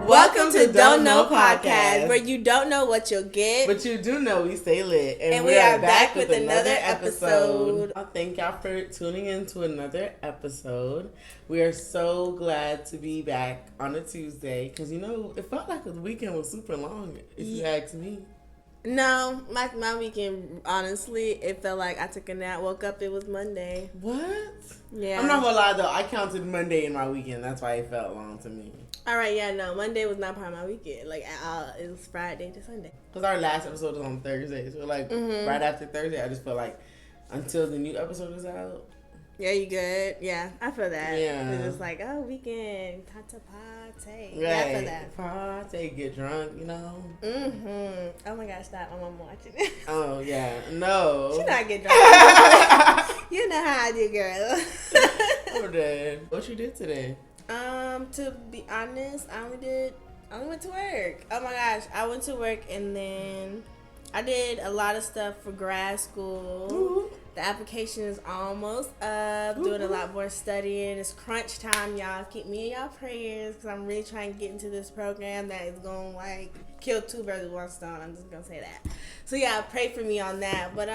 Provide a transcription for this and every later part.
Welcome to Don't Know Podcast, where you don't know what you'll get, but you do know we stay lit. And we are back with another episode. Thank y'all for tuning in to another episode. We are so glad to be back on a Tuesday because, you know, it felt like the weekend was super long, if you ask me. No, my weekend, honestly, it felt like I took a nap, woke up, it was Monday. What? Yeah. I'm not gonna lie, though. I counted Monday in my weekend. That's why it felt long to me. All right, yeah, no. Monday was not part of my weekend. Like, it was Friday to Sunday. Because our last episode was on Thursday. So, like, right after Thursday, I just feel like until the new episode is out. Yeah, you good? Yeah, I feel that. Yeah. It's just like, oh, weekend, tata party. Right. Yeah, I feel that. Party, get drunk, you know? Mm-hmm. Oh, my gosh, stop. My mom watching it. Oh, yeah. No. She not get drunk. You know how I do, girl. Oh, Dad. What you did today? To be honest, I only went to work. Oh my gosh, I went to work and then I did a lot of stuff for grad school. Ooh. The application is almost up. Doing a lot more studying. It's crunch time, y'all. Keep me in y'all prayers because I'm really trying to get into this program that is going to like kill two birds with one stone. I'm just gonna say that. So yeah, pray for me on that. But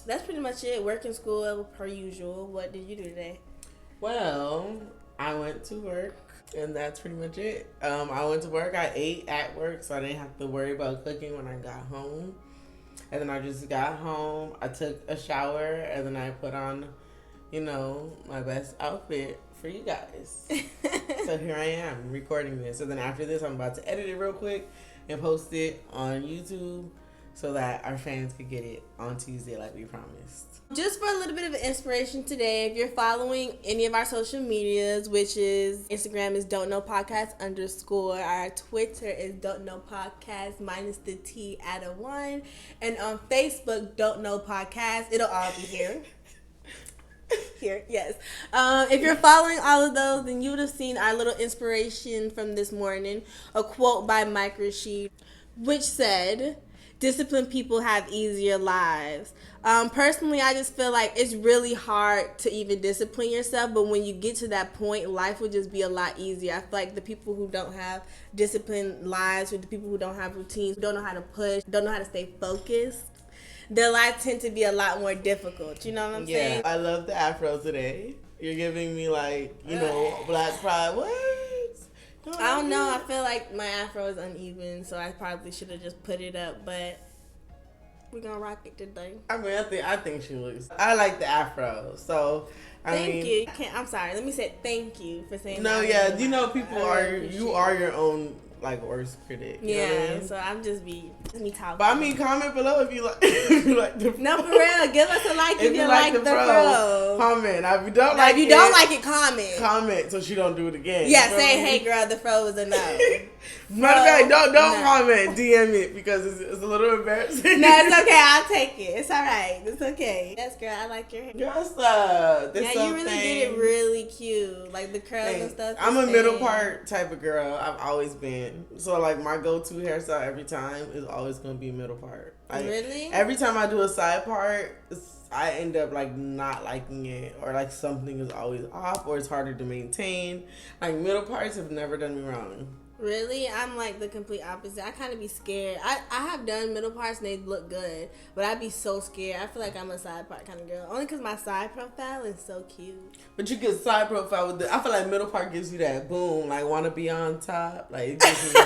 that's pretty much it. Work and school per usual. What did you do today? Well, I went to work, and that's pretty much it. I went to work. I ate at work, so I didn't have to worry about cooking when I got home. And then I just got home. I took a shower, and then I put on, you know, my best outfit for you guys. So here I am recording this. So then after this, I'm about to edit it real quick and post it on YouTube so that our fans could get it on Tuesday like we promised. Just for a little bit of inspiration today, if you're following any of our social medias, which is Instagram is Don't Know Podcast _, our Twitter is Don't Know Podcast minus the T at a 1, and on Facebook Don't Know Podcast. It'll all be here. Here, yes. If you're following all of those, then you would have seen our little inspiration from this morning, a quote by Mike Rashid, which said, "Disciplined people have easier lives." Personally, I just feel like it's really hard to even discipline yourself, but when you get to that point, life will just be a lot easier. I feel like the people who don't have disciplined lives, or the people who don't have routines, who don't know how to push, don't know how to stay focused, their lives tend to be a lot more difficult. You know what I'm saying? I love the afro today. You're giving me, like, you know, Black Pride. What? I don't know. I feel like my afro is uneven, so I probably should have just put it up, but we're gonna rock it today. I mean, I think she looks. I like the afro, so thank you. I'm sorry. Let me say thank you for saying. No, that. yeah, you know, people you are your own like worst critic. You know what I mean? So I'm just me talking. But I mean, comment below if you like. If you like the fro. No, for real. Give us a like if you like the fro. Comment. Now, if you don't like it, don't like it, comment. Comment so she don't do it again. Yeah, say hey girl, the fro was a no. Matter of fact, don't comment. DM it because it's a little embarrassing. No, it's okay. I'll take it. It's all right. It's okay. Yes, girl. I like your hair. Yes, you really did it really cute, like the curls and stuff. I'm a middle part type of girl. I've always been. So like my go-to hairstyle every time is always gonna be middle part. Like, really? Every time I do a side part, I end up like not liking it, or like something is always off, or it's harder to maintain. Like middle parts have never done me wrong. Really? I'm like the complete opposite. I kind of be scared. I have done middle parts and they look good, but I'd be so scared. I feel like I'm a side part kind of girl. Only because my side profile is so cute. But you get side profile with I feel like middle part gives you that boom, like want to be on top. Like it gives you,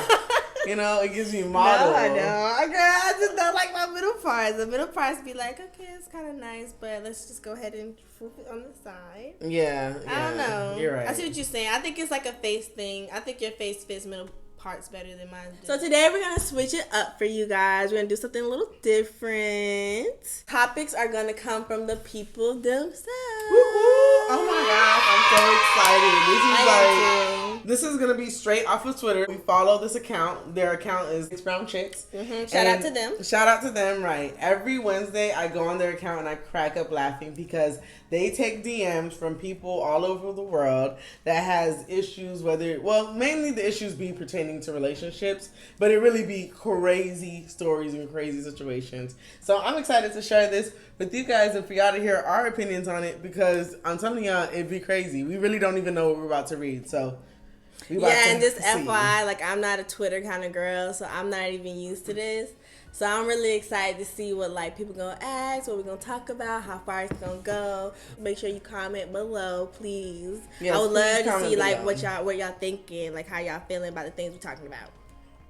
you know, it gives you model. No, I don't. Girl, I just don't like my middle parts. The middle parts be like, okay, it's kind of nice, but let's just go ahead and swoop it on the side. Yeah. I don't know. You're right. I see what you're saying. I think it's like a face thing. I think your face fits middle parts better than mine do. So today we're gonna switch it up for you guys. We're gonna do something a little different. Topics are gonna come from the people themselves. Oh my gosh, I'm so excited. This is gonna be straight off of Twitter. We follow this account. Their account is Six Brown Chicks. Shout out to them. Shout out to them, right. Every Wednesday I go on their account and I crack up laughing because they take DMs from people all over the world that has issues, mainly the issues be pertaining to relationships, but it really be crazy stories and crazy situations. So I'm excited to share this with you guys and for y'all to hear our opinions on it because I'm telling y'all, it'd be crazy. We really don't even know what we're about to read. So Yeah, and just FYI, like, I'm not a Twitter kind of girl, so I'm not even used to this. So I'm really excited to see what, like, people gonna ask, what we're gonna talk about, how far it's gonna go. Make sure you comment below, please. Yes, I would love to see, like, below. what y'all thinking, like, how y'all feeling about the things we're talking about.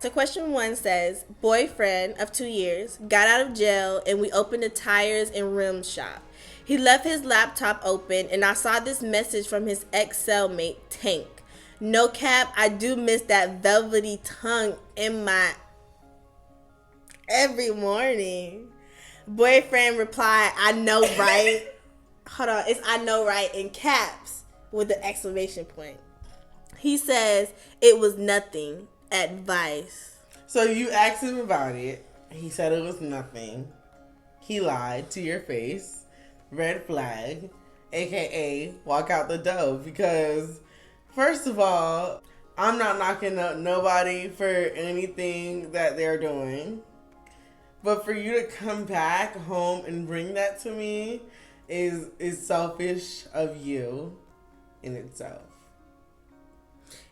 So question 1 says, boyfriend of 2 years got out of jail and we opened a tires and rims shop. He left his laptop open and I saw this message from his ex-cellmate, Tank. No cap, I do miss that velvety tongue in my every morning. Boyfriend replied, I know, right? Hold on, it's I know, right, in caps with an exclamation point. He says, it was nothing. Advice. So you asked him about it. He said it was nothing. He lied to your face. Red flag. AKA walk out the door. Because first of all, I'm not knocking up nobody for anything that they're doing. But for you to come back home and bring that to me is selfish of you in itself.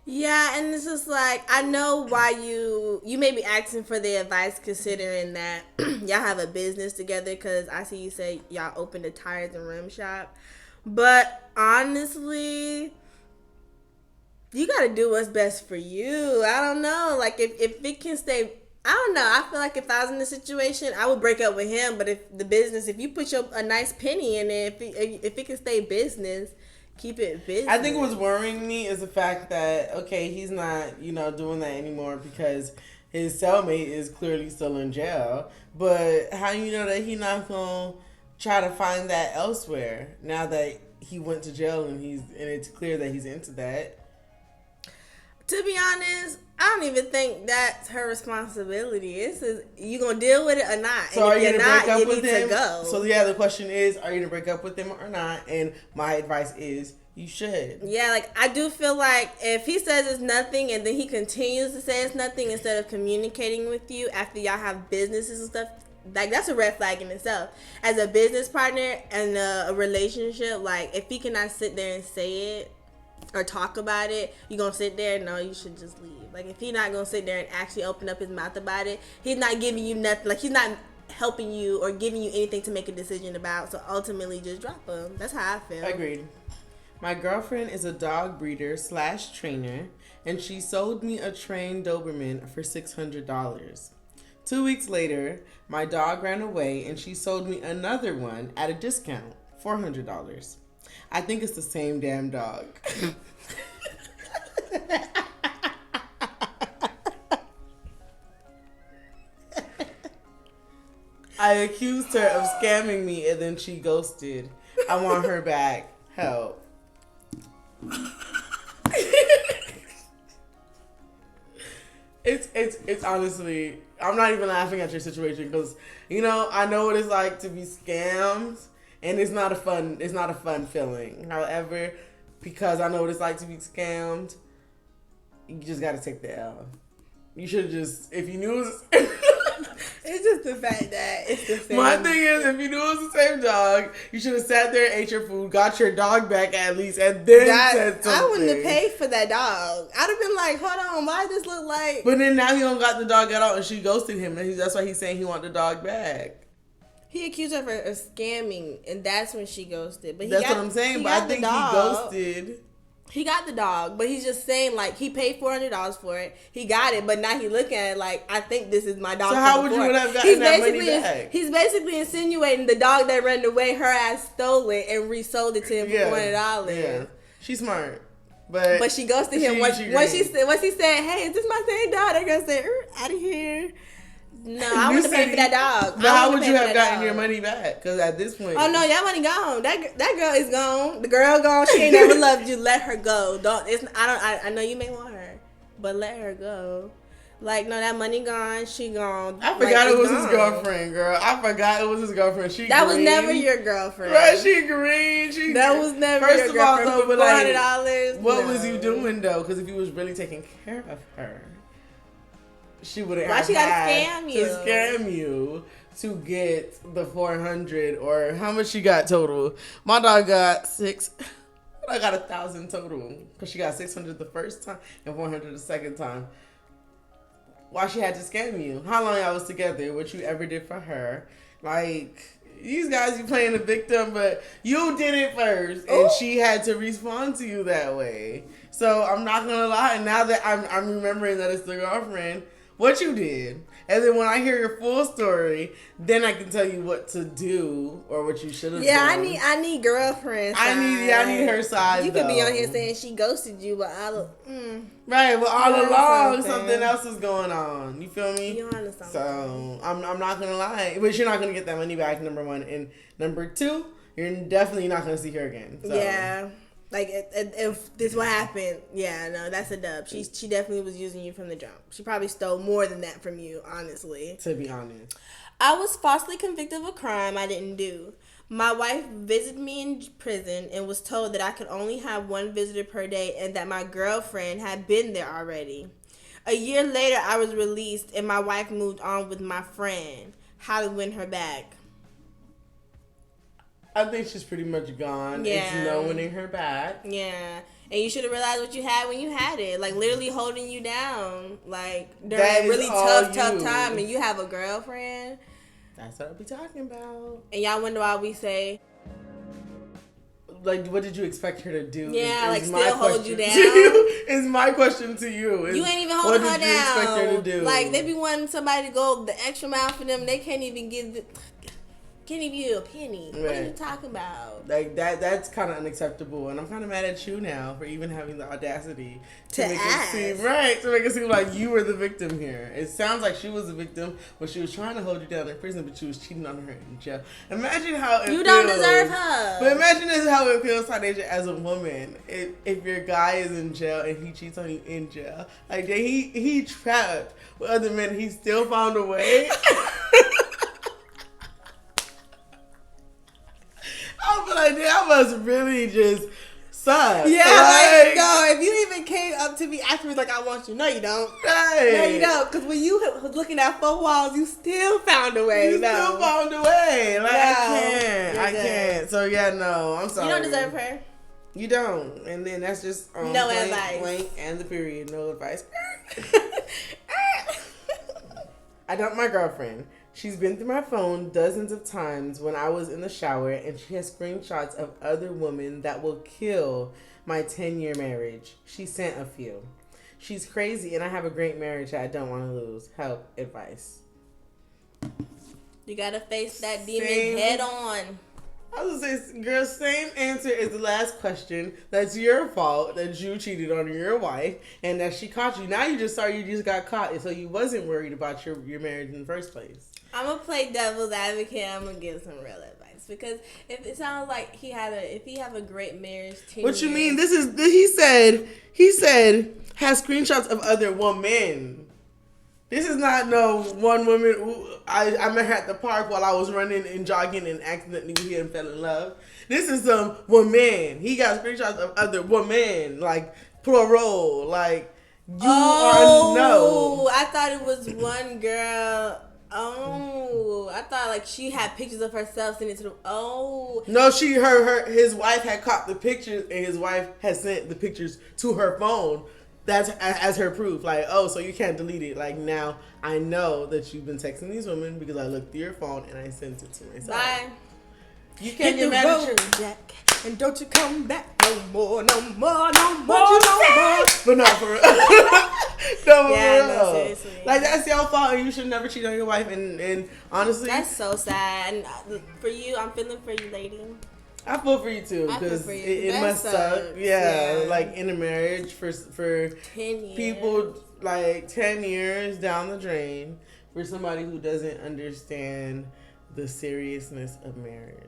Yeah, and it's just like, I know why you may be asking for the advice considering that y'all have a business together, because I see you say y'all opened a tires and rim shop. But honestly, you got to do what's best for you. I don't know. Like, if it can stay, I don't know. I feel like if I was in this situation, I would break up with him. But if you put a nice penny in it, if it can stay business, keep it business. I think what's worrying me is the fact that, okay, he's not, doing that anymore because his cellmate is clearly still in jail. But how you know that he's not going to try to find that elsewhere now that he went to jail and it's clear that he's into that? To be honest, I don't even think that's her responsibility. You gonna deal with it or not? So and are you gonna break up with him? Go. So yeah, the question is, are you gonna break up with him or not? And my advice is, you should. Yeah, like, I do feel like if he says it's nothing and then he continues to say it's nothing instead of communicating with you after y'all have businesses and stuff, like, that's a red flag in itself. As a business partner and a relationship, like, if he cannot sit there and say it or talk about it, you gonna sit there? No, you should just leave. Like, if he's not gonna sit there and actually open up his mouth about it, he's not giving you nothing. Like, he's not helping you or giving you anything to make a decision about. So ultimately, just drop him. That's how I feel. Agreed. My girlfriend is a dog breeder / trainer, and she sold me a trained Doberman for $600. 2 weeks later, my dog ran away, and she sold me another one at a discount, $400. I think it's the same damn dog. I accused her of scamming me and then she ghosted. I want her back. Help. It's honestly, I'm not even laughing at your situation because, I know what it's like to be scammed. And it's not a fun feeling. However, because I know what it's like to be scammed, you just got to take the L. You should just, if you knew it was... It's just the fact that it's the same. My thing is, if you knew it was the same dog, you should have sat there, ate your food, got your dog back at least, and then said something. I wouldn't have paid for that dog. I'd have been like, hold on, why does this look like... But then now he don't got the dog at all, and she ghosted him, and that's why he's saying he want the dog back. He accused her of scamming, and that's when she ghosted. But that's what I'm saying, but I think he ghosted. He got the dog, but he's just saying, like, he paid $400 for it. He got it, but now he looking at it like, I think this is my dog. So how would you have gotten that money back? He's basically insinuating the dog that ran away, her ass stole it and resold it to him for $400. Yeah, she's smart. But she ghosted him. Once he said, hey, is this my same dog? They're going to say, out of here. No, I wouldn't have paid for that dog. But how would you have gotten your money back? Because at this point... Oh, no, your money gone. That girl is gone. The girl gone. She ain't never loved you. Let her go. I know you may want her, but let her go. Like, no, that money gone. She gone. I forgot it was his girlfriend, girl. I forgot it was his girlfriend. That was never your girlfriend. Right, she green. That was never your girlfriend. First of all, though, $400. What was you doing, though? Because if you was really taking care of her... She wouldn't have had to scam you to get the $400 or how much she got total. My dog got $600. But I got 1,000 total because she got 600 the first time and 400 the second time. Why she had to scam you? How long y'all was together? What you ever did for her? Like, these guys, you playing the victim, but you did it first, and she had to respond to you that way. So I'm not gonna lie. Now that I'm remembering that it's the girlfriend, what you did, and then when I hear your full story, then I can tell you what to do or what you should have done. I need girlfriend side. I need her side. You could be on here saying she ghosted you, but right, but all along something else is going on. You feel me? You're onto something. So I'm not gonna lie, but you're not gonna get that money back. Number one, and number two, you're definitely not gonna see her again. So. Yeah. Like, if this what happened, yeah, no, that's a dub. She definitely was using you from the jump. She probably stole more than that from you, honestly. To be honest. I was falsely convicted of a crime I didn't do. My wife visited me in prison and was told that I could only have one visitor per day and that my girlfriend had been there already. A year later, I was released and my wife moved on with my friend. How to win her back? I think she's pretty much gone. Yeah. It's no winning her back. Yeah. And you should have realized what you had when you had it. Like, literally holding you down. Like, during a really tough time. And you have a girlfriend. That's what I'll be talking about. And y'all wonder why we say... Like, what did you expect her to do? Yeah, is still hold you down. Is my question to you. You ain't even holding her down. What did you expect her to do? Like, they be wanting somebody to go the extra mile for them. They can't even give you a penny. Right. What are you talking about? Like, that's kind of unacceptable. And I'm kind of mad at you now for even having the audacity to make it seem like you were the victim here. It sounds like she was the victim, but she was trying to hold you down in prison, but she was cheating on her in jail. Imagine how it feels. You don't deserve her. But imagine this how it feels, Tanisha, as a woman. If your guy is in jail and he cheats on you in jail, like he trapped with other men, he still found a way. I feel like that must really just suck. Yeah, like, no, if you even came up to me afterwards like, I want you. No, you don't. Right. No, you don't. Because when you was looking at 4 walls, you still found a way. Still found a way. Like, no, I can't. So, yeah, no, I'm sorry. You don't deserve her. You don't. And then that's just no advice. Blank and the period. No advice. I dumped my girlfriend. She's been through my phone dozens of times when I was in the shower, and she has screenshots of other women that will kill my 10-year marriage. She sent a few. She's crazy, and I have a great marriage that I don't want to lose. Help, advice. You gotta face that demon head on. I was gonna say, girl, same answer as the last question. That's your fault that you cheated on your wife and that she caught you. Now you just got caught, so you wasn't worried about your marriage in the first place. I'm gonna play devil's advocate. I'm gonna give some real advice because if it sounds like if he have a great marriage, 10 what you years, mean? He said has screenshots of other women. This is not no one woman who I met her at the park while I was running and jogging and accidentally we hit and fell in love. This is some woman. He got screenshots of other women, like plural, like you are no. I thought it was one girl. Oh, I thought like she had pictures of herself sending it to the. Oh, no, his wife had caught the pictures and his wife had sent the pictures to her phone. That's as her proof. Like, oh, so you can't delete it. Like, now I know that you've been texting these women because I looked through your phone and I sent it to myself. Bye. You can't get mad at your... Jack, and don't you come back no more, no more, no more, no more. But no, for real. No, no, seriously. Like, that's your fault and you should never cheat on your wife. And honestly... That's so sad. And for you, I'm feeling for you, lady. I feel for you too because it must suck. Yeah, like in a marriage for 10 years. People like 10 years down the drain for somebody who doesn't understand the seriousness of marriage.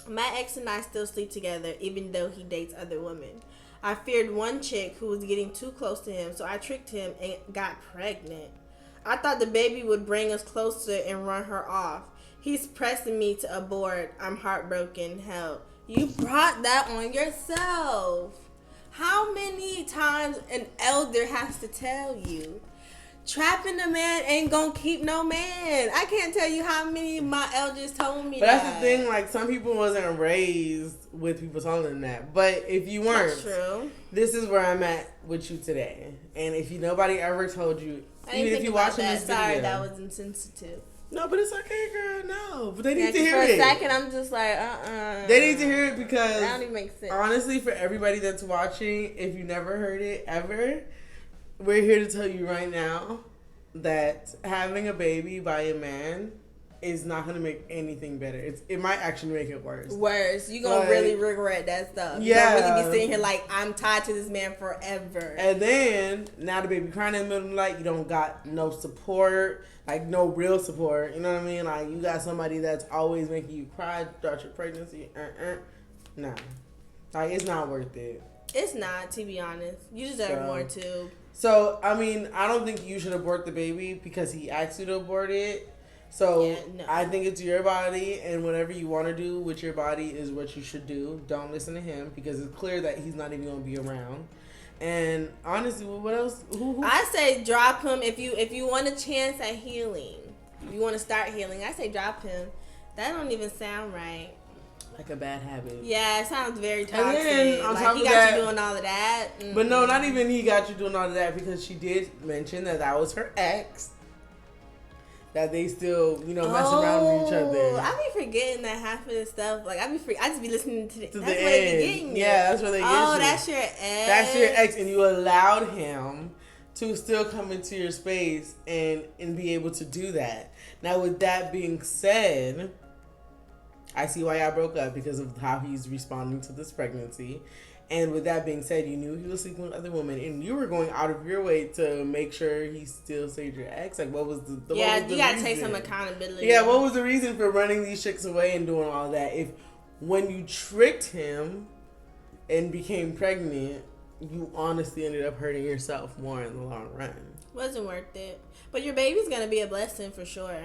My ex and I still sleep together even though he dates other women. I feared one chick who was getting too close to him, so I tricked him and got pregnant. I thought the baby would bring us closer and run her off. He's pressing me to abort. I'm heartbroken. Help. You brought that on yourself. How many times an elder has to tell you? trapping a man ain't gonna keep no man. I can't tell you how many of my elders told me but that. that's the thing, like, some people wasn't raised with people telling them that. But if you weren't, That's true. this is where I'm at with you today. And if nobody ever told you, I didn't even if think you about watching that. this Sorry, video. that was insensitive. No, but it's okay, girl. No, but they Yeah, need to 'cause hear for it. a second, I'm just like, They need to hear it because That don't even make sense. honestly, for everybody that's watching, if you never heard it ever, we're here to tell you right now that having a baby by a man is not going to make anything better. It might actually make it worse. Worse. You gonna Like, really regret that stuff. yeah. You gonna really be sitting here like, I'm tied to this man forever. And then, now the baby crying in the middle of the night, you don't got no support, like no real support. You know what I mean? Like, you got somebody that's always making you cry throughout your pregnancy. No. Like, it's not worth it. It's not, to be honest. You deserve more too. So, I mean, I don't think you should abort the baby because he asked you to abort it. So, Yeah, no. I think it's your body, and whatever you want to do with your body is what you should do. Don't listen to him because it's clear that he's not even going to be around. And honestly, what else? Who? I say drop him if you want a chance at healing. If you want to start healing, I say drop him. That don't even sound right. Like a bad habit. Yeah, it sounds very toxic. then, on like top he of got that- you doing all of that. But no, not even he got you doing all of that because she did mention that was her ex. That they still, mess around with each other. I be forgetting that half of this stuff. Like I just be listening to To that's the where they be end. getting you. Yeah, that's where they get Oh, you. that's your ex. That's your ex, and you allowed him to still come into your space and be able to do that. Now, with that being said, I see why y'all broke up because of how he's responding to this pregnancy. And with that being said, you knew he was sleeping with other women, and you were going out of your way to make sure he still stayed your ex. Like, what was the Yeah, what was you the gotta take reason? some accountability. Yeah, what was the reason for running these chicks away and doing all that? If when you tricked him and became pregnant, you honestly ended up hurting yourself more in the long run. Wasn't worth it. But your baby's gonna be a blessing for sure.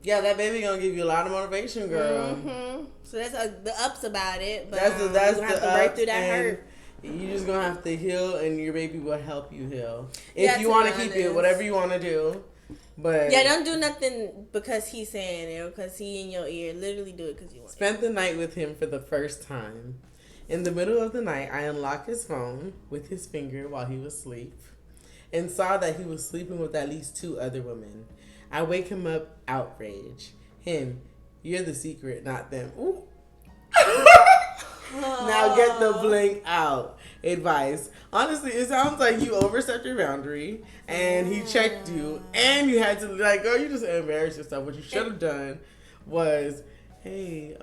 Yeah, that baby gonna give you a lot of motivation, girl. Mm-hmm. So that's the ups about it. But That's you gonna have to break through that and hurt. You just gonna have to heal, and your baby will help you heal. Yeah, If you to want be to keep it, honest. whatever you want to do. But Yeah, don't do nothing because he's saying it or because he in your ear. Literally do it because you want. spent the night with him for the first time. In the middle of the night, I unlocked his phone with his finger while he was asleep and saw that he was sleeping with at least 2 other women. I wake him up outraged. Him, you're the secret, not them. Ooh. Now get the blank out. Advice. Honestly, it sounds like you overstepped your boundary and he checked you and you had to, like, girl, you just embarrassed yourself. What you should have done was, hey,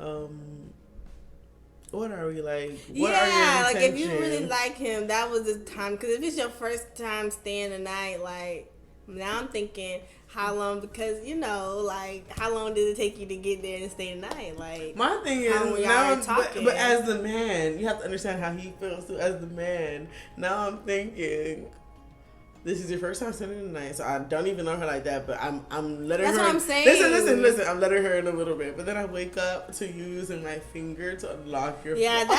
what are we like? What are your like if you intentions? really like him, that was the time. Because if it's your first time staying the night, like now I'm thinking how long? Because like how long did it take you to get there and stay the night? Like My thing is how long y'all now, already talking? but as the man, you have to understand how he feels too. As the man, now I'm thinking, this is your first time spending the night, so I don't even know her like that. But I'm letting That's her. what I'm saying. Listen. I'm letting her in a little bit, but then I wake up to you using my finger to unlock your. Yeah, phone.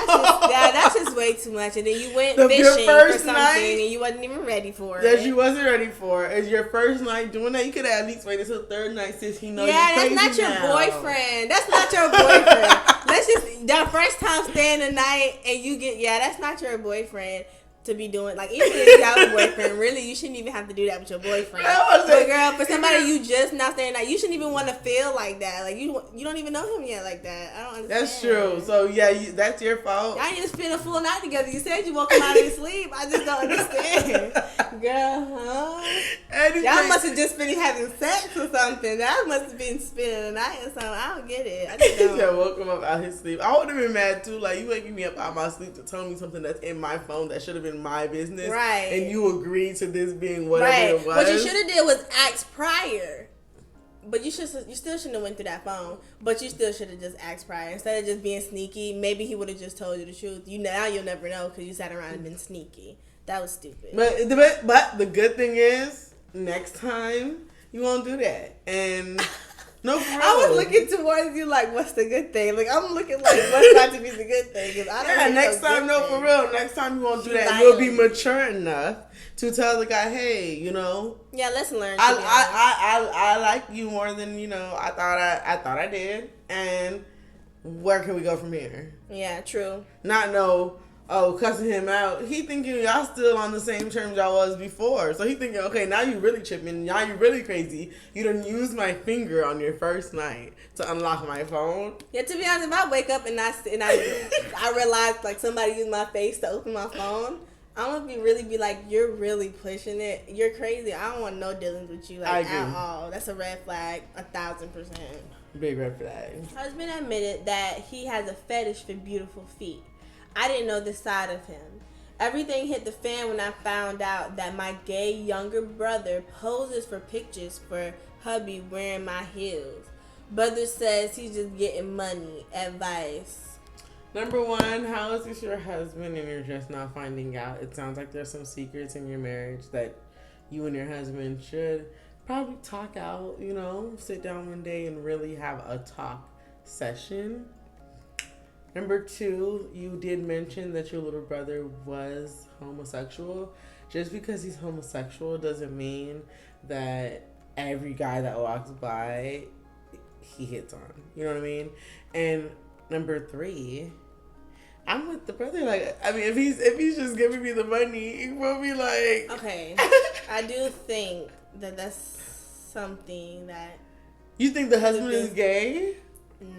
that's just way too much. And then you went Your fishing for first something night? and you wasn't even ready for it. That you wasn't ready for. It's your first night doing that. You could have at least waited till third night since he knows. Yeah, you're that's not crazy your now. boyfriend. That's not your boyfriend. Let's just the first time staying the night and you get that's not your boyfriend to be doing. Like even if you have a boyfriend, really you shouldn't even have to do that with your boyfriend. But girl, for somebody you just not staying the night, you shouldn't even want to feel like that. Like you don't even know him yet like that. I don't understand. That's true. So yeah, that's your fault. Y'all need to spend a full night together. You said you woke him out of his sleep. I just don't understand. Girl, y'all must have just finished having sex or something. That must have been spending the night or something. I don't get it. I just don't. Yeah, woke him up out his sleep. I would have been mad too. Like you waking me up out my sleep to tell me something that's in my phone that should have been my business. Right. And you agreed to this being whatever it was. What you should have did was ask prior. But you still shouldn't have went through that phone. But you still should have just asked prior instead of just being sneaky. Maybe he would have just told you the truth. You'll never know because you sat around and been sneaky. That was stupid. But the good thing is next time you won't do that. And No, for real. I was looking towards you like, what's the good thing? Like, I'm looking like, what's about to be the good thing? 'Cause I don't Yeah, think next no time, good no, thing. for real. Next time you won't do She's that. You'll be violent. mature enough to tell the guy, hey, you know, Yeah, lesson learned. to be honest. I like you more than I thought I did, and where can we go from here? Yeah, true. Not cussing him out. He thinking y'all still on the same terms y'all was before. So he thinking, okay, now you really tripping. Now you really crazy. You done used my finger on your first night to unlock my phone. Yeah, to be honest, if I wake up and I realize like somebody used my face to open my phone, I'm gonna be like, you're really pushing it. You're crazy. I don't want no dealings with you I like agree. at all. That's a red flag, 1,000%. Big red flag. Husband admitted that he has a fetish for beautiful feet. I didn't know this side of him. Everything hit the fan when I found out that my gay younger brother poses for pictures for hubby wearing my heels. Brother says he's just getting money. Advice. Number one, how is this your husband and you're just not finding out? It sounds like there's some secrets in your marriage that you and your husband should probably talk out, sit down one day and really have a talk session. Number two, you did mention that your little brother was homosexual. Just because he's homosexual doesn't mean that every guy that walks by he hits on. You know what I mean? And number three, I'm with the brother. Like, I mean, if he's just giving me the money, he will be like, Okay, I do think that that's something that. You think the husband is gay?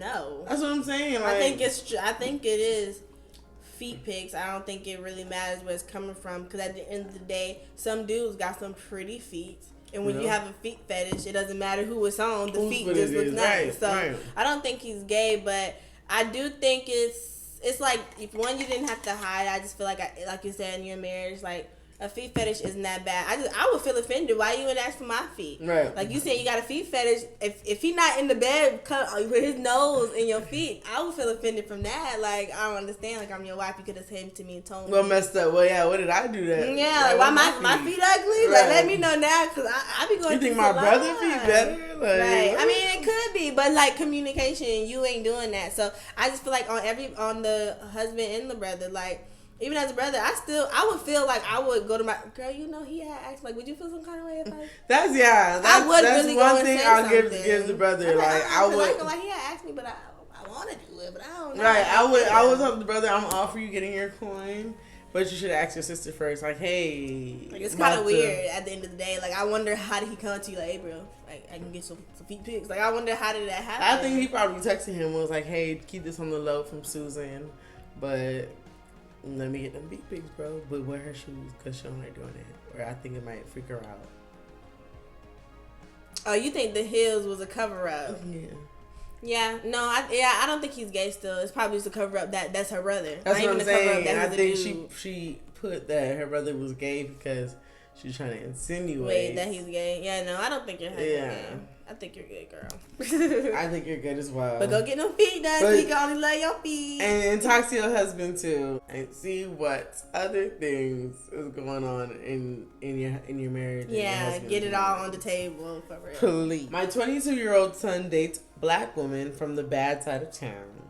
No, that's what I'm saying. Like, I think it is feet pics. I don't think it really matters where it's coming from, because at the end of the day, some dudes got some pretty feet. And when you have a feet fetish, it doesn't matter who it's on. The feet just look nice. So I don't think he's gay, but I do think it's like, if one, you didn't have to hide. I just feel like you said, in your marriage, like, a feet fetish isn't that bad. I would feel offended. Why you would ask for my feet? Right. Like, you said you got a feet fetish. If he not in the bed with his nose in your feet, I would feel offended from that. Like, I don't understand. Like, I'm your wife. You could have said to me and told me. Well, messed up. Well, yeah. What did I do that? Yeah. Like, why my feet ugly? Right. Like, let me know now, because I be going. You think through my a lot. brother feet better? Like, right. I mean, it could be, but like, communication, you ain't doing that. So I just feel like on the husband and the brother, like, even as a brother, I would feel like I would go to my girl. He had asked, like, would you feel some kind of way if I? That's I would that's really one go thing and say I'll something. give the brother. I would. Like, he had asked me, but I want to do it, but I don't know. Right. I would tell the brother, I'm all for you getting your coin, but you should ask your sister first. Like, hey. Like, it's kind of weird at the end of the day. Like, I wonder, how did he come to you like, hey, bro, like, I can get some feet pics. Like, I wonder, how did that happen? I think he probably texted him and was like, hey, keep this on the low from Susan, but let me get them feet pics, bro. But wear her shoes, because she don't like doing it. Or I think it might freak her out. Oh, you think the heels was a cover up? Yeah. Yeah, no, I don't think he's gay still. It's probably just a cover up that's her brother. That's Not what I'm even a cover up saying. that I he's a think dude. she put that her brother was gay because she's trying to insinuate. Wait, that he's gay. Yeah, no, I don't think you're gay. I think you're good, girl. I think you're good as well. But go get them feet done, so you can only love your feet. And talk to your husband too, and see what other things is going on in your marriage. Yeah, get it all on the table for real. Please. My 22-year-old son dates black woman from the bad side of town.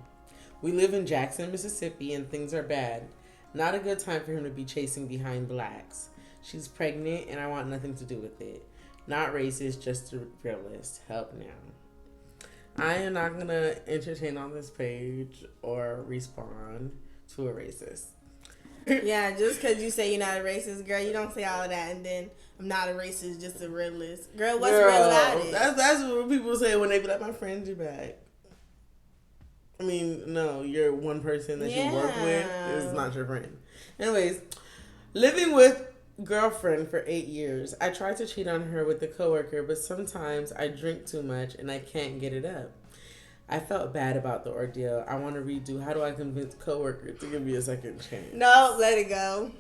We live in Jackson, Mississippi, and things are bad. Not a good time for him to be chasing behind blacks. She's pregnant, and I want nothing to do with it. Not racist, just a realist. Help now. I am not going to entertain on this page or respond to a racist. Yeah, just because you say you're not a racist, girl, you don't say all of that, and then I'm not a racist, just a realist. Girl, what's real about it? That's what people say when they be like, my friends are back. I mean, no, you're one person that you work with is not your friend. Anyways, living with girlfriend for 8 years. I tried to cheat on her with a coworker, but sometimes I drink too much and I can't get it up. I felt bad about the ordeal. I want to redo. How do I convince coworker to give me a second chance? No, let it go.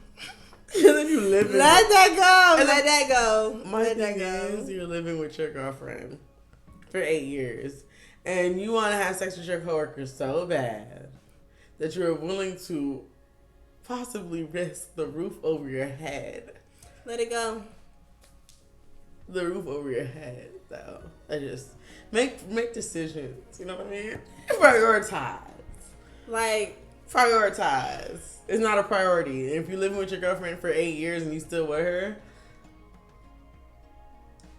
And then you live in let that go. Let that go. My thing is, you're living with your girlfriend for 8 years, and you want to have sex with your coworker so bad that you're willing to possibly risk the roof over your head. Let it go. the roof over your head, though. I just make decisions. You know what I mean? Prioritize. Like, Prioritize. It's not a priority. And if you're living with your girlfriend for 8 years and you still with her,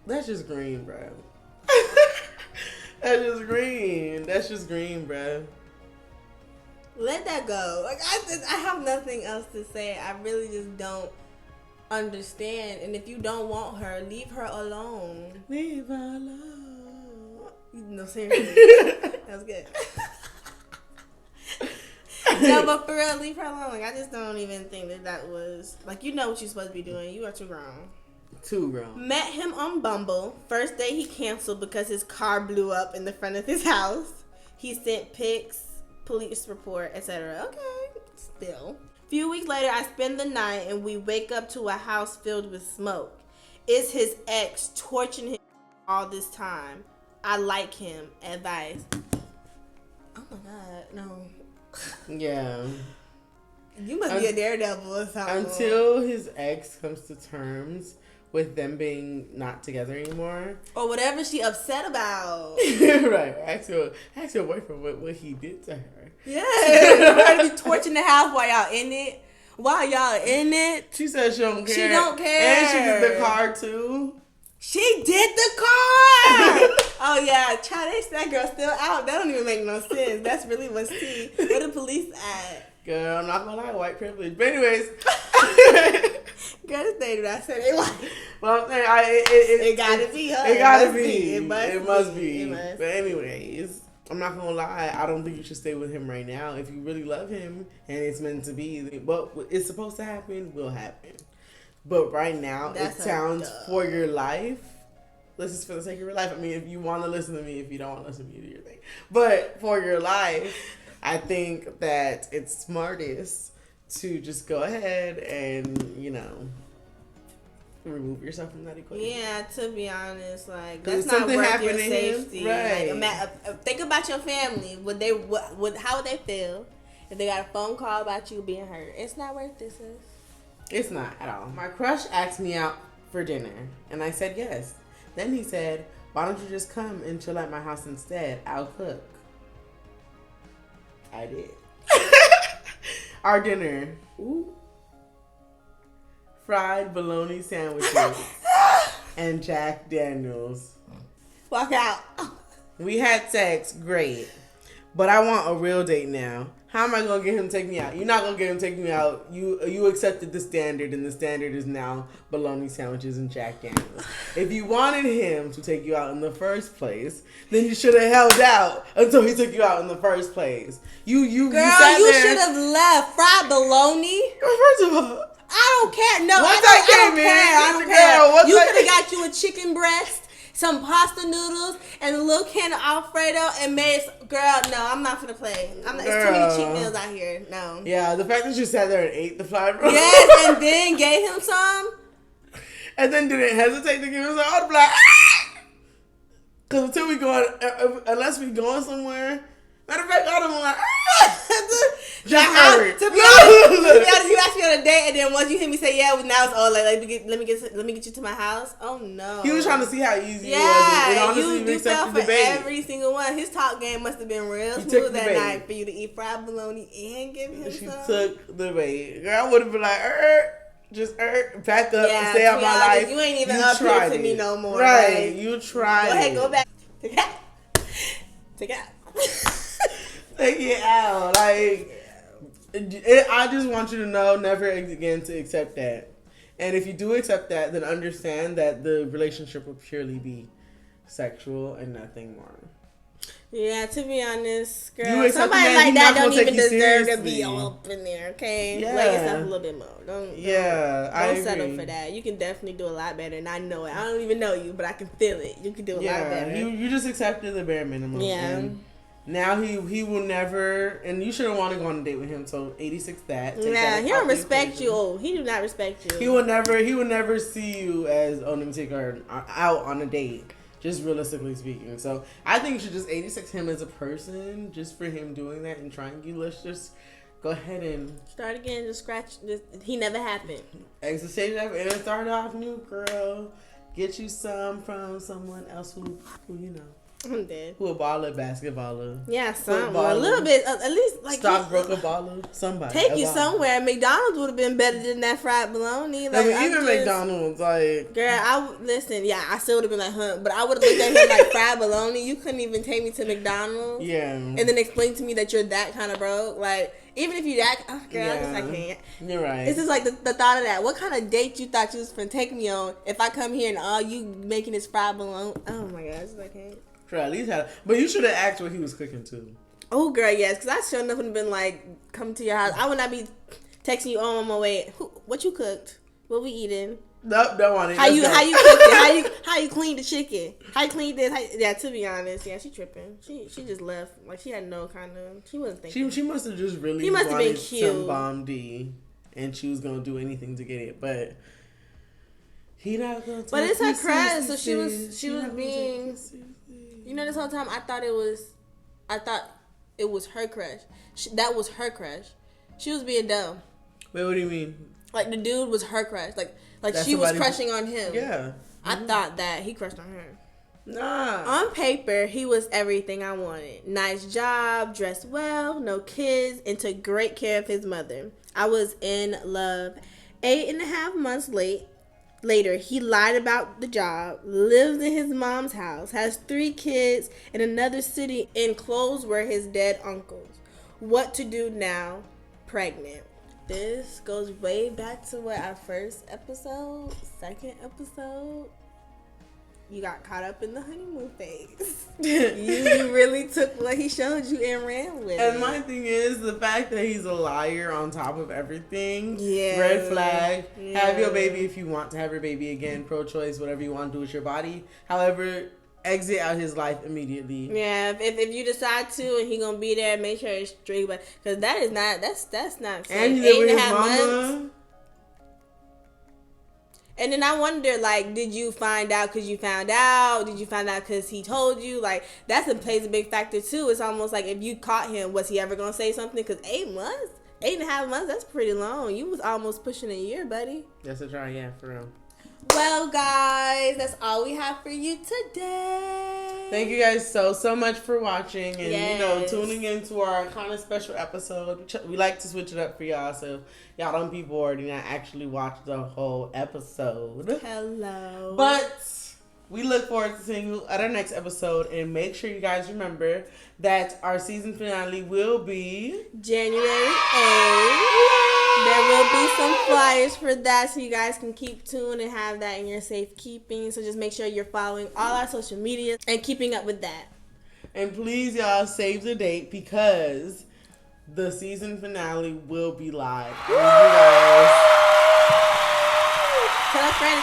that's just green, bro. That's just green. That's just green, bro. let that go. Like, I have nothing else to say. I really just don't understand. And if you don't want her, leave her alone. Leave her alone. No, seriously. That was good. No, but for real, leave her alone. Like, I just don't even think that was... Like, you know what you're supposed to be doing. You are too grown. Too grown. Met him on Bumble. First day he canceled because his car blew up in the front of his house. He sent pics, police report, etc. Okay, still. Few weeks later, I spend the night and we wake up to a house filled with smoke. Is his ex torturing him all this time? I like him. Advice. Oh my God, no. Yeah. You must be a daredevil or something. Until his ex comes to terms with them being not together anymore. Or whatever she upset about. Right. Ask your boyfriend what he did to her. Yeah. Everybody be torching the house while y'all in it. While y'all in it. She said she don't care. She don't care. And she did the car too. She did the car! Oh yeah, child, that girl still out. That don't even make no sense. That's really what's tea. Where the police at? Girl, I'm not gonna lie, white privilege. But anyways. Girl, this thing that I said they white. Well, I'm saying, it gotta be her. It gotta be. It must be. It must. But anyways, I'm not gonna lie. I don't think you should stay with him right now. If you really love him and it's meant to be, what is supposed to happen will happen. But right now, it sounds for your life. This is for the sake of your life. I mean, if you want to listen to me, if you don't want to listen to me, do your thing. But for your life, I think that it's smartest to just go ahead and, remove yourself from that equation. Yeah, to be honest, like, that's not worth your safety. Right. Like, think about your family. How would they feel if they got a phone call about you being hurt? It's not worth this. It's not at all. My crush asked me out for dinner, and I said yes. Then he said, "Why don't you just come and chill at my house instead? I'll cook." I did. Our dinner. Ooh. Fried bologna sandwiches and Jack Daniels. Walk out. We had sex, great. But I want a real date now. How am I gonna get him to take me out? You're not gonna get him to take me out. You accepted the standard, and the standard is now bologna sandwiches and Jack Daniels. If you wanted him to take you out in the first place, then you should have held out until he took you out in the first place. Girl, you should have left. Fried bologna. First of all, I don't care. No, I don't care. You could have got you a chicken breast, some pasta noodles, and a little can of Alfredo, and made. Girl, no, I'm not gonna play. It's too many cheap meals out here. No. Yeah, the fact that you sat there and ate the fried rolls. Yes, and then gave him some. And then didn't hesitate to give him some. I would be like, because unless we going somewhere. Matter of fact, I don't like. To be honest, you asked me on a date, and then once you hear me say yeah, now it's all like let me get you to my house. Oh no. He was trying to see how easy it was. And honestly, you fell for every single one. His talk game must have been real smooth that night for you to eat fried bologna and give him she some. She took the bait. Girl, I would have been like, just back up and stay out my life. You ain't even up here to me no more. Right. You tried. Go ahead, go back. Take it out. Take it out. I just want you to know, never again to accept that. And if you do accept that, then understand that the relationship will purely be sexual and nothing more. Yeah, to be honest, girl, somebody like that don't even deserve to be all up in there, okay? Yeah. Play yourself a little bit more. Don't settle for that. You can definitely do a lot better, and I know it. I don't even know you, but I can feel it. You can do a lot better. You just accepted the bare minimum. Yeah. And now he will never, and you shouldn't want to go on a date with him. So 86 that. Nah, he don't respect you. Oh, he do not respect you. He will never see you as let me take her out on a date. Just realistically speaking. So I think you should just 86 him as a person, just for him doing that and trying you. Let's just go ahead and start again. Just scratch. He never happened. Exit stage and start off new, girl. Get you some from someone else who you know. I'm dead. Who a baller, basketballer. Yeah, a little bit. At least like stockbroker baller. Somebody. Take you somewhere. McDonald's would have been better than that fried bologna. Like, even McDonald's, like. Girl, listen. Yeah, I still would have been like, huh. But I would have looked at him like fried bologna. You couldn't even take me to McDonald's. Yeah. And then explain to me that you're that kind of broke. Like, even if you that, girl, I can't. You're right. It's just like the thought of that. What kind of date you thought you was finna take me on if I come here and all you making this fried bologna? Oh my gosh, I can't. Sure, at least but you should have asked what he was cooking too. Oh, girl, yes, because I sure enough would have been like, come to your house. I would not be texting you on my way. What you cooked? What we eating? Nope, don't want it. How you cooked it? How you cleaned the chicken? How you cleaned this? Yeah, to be honest, yeah, she tripping. She just left. Like she had no kind of. She wasn't thinking. She must have just really. He must have been cute. Some bomb D, and she was gonna do anything to get it, but. He not gonna. But it's her crush, so she was being. You know, this whole time I thought it was her crush. That was her crush. She was being dumb. Wait, what do you mean? Like the dude was her crush. Like she was crushing on him. Yeah. I thought that he crushed on her. Nah. On paper, he was everything I wanted. Nice job, dressed well, no kids, and took great care of his mother. I was in love. 8.5 months later, he lied about the job, lives in his mom's house, has 3 kids in another city, and clothes were his dead uncle's. What to do now? Pregnant. This goes way back to what our second episode. You got caught up in the honeymoon phase. you really took what he showed you and ran with it. And my thing is the fact that he's a liar on top of everything. Yeah. Red flag. Yeah. Have your baby if you want to have your baby again. Pro-choice, whatever you want to do with your body. However, exit out his life immediately. Yeah. If you decide to and he gonna be there, make sure it's straight. But because that's not. And he's with his mama. Months. And then I wonder, like, did you find out because you found out? Did you find out because he told you? Like, plays a big factor, too. It's almost like if you caught him, was he ever going to say something? Because 8 months? 8.5 months, that's pretty long. You was almost pushing a year, buddy. That's a try, yeah, for real. Well, guys, that's all we have for you today. Thank you guys so much for watching and, tuning into our kind of special episode. We like to switch it up for y'all, so y'all don't be bored and not actually watch the whole episode. Hello. But we look forward to seeing you at our next episode, and make sure you guys remember that our season finale will be January 8th. There will be some flyers for that, so you guys can keep tuned and have that in your safekeeping. So just make sure you're following all our social media and keeping up with that. And please, y'all, save the date because the season finale will be live. You guys. Tell a friend.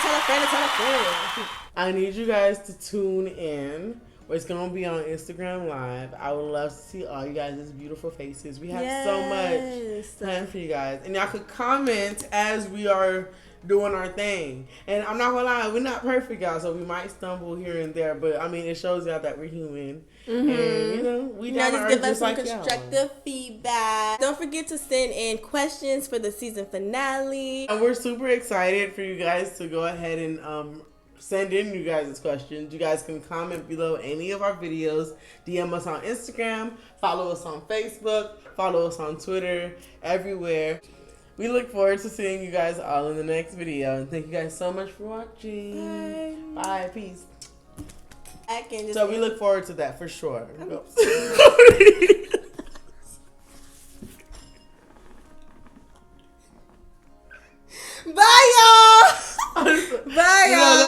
I need you guys to tune in. It's going to be on Instagram Live. I would love to see all you guys' beautiful faces. We have so much planned for you guys. And y'all could comment as we are doing our thing. And I'm not going to lie, we're not perfect, y'all, so we might stumble here and there. But, I mean, it shows y'all that we're human. Mm-hmm. And, we down to earth give us just some like constructive feedback. Don't forget to send in questions for the season finale. And we're super excited for you guys to go ahead and send in you guys' questions. You guys can comment below any of our videos. DM us on Instagram. Follow us on Facebook. Follow us on Twitter. Everywhere. We look forward to seeing you guys all in the next video. And thank you guys so much for watching. Bye. Peace. So we look forward to that for sure.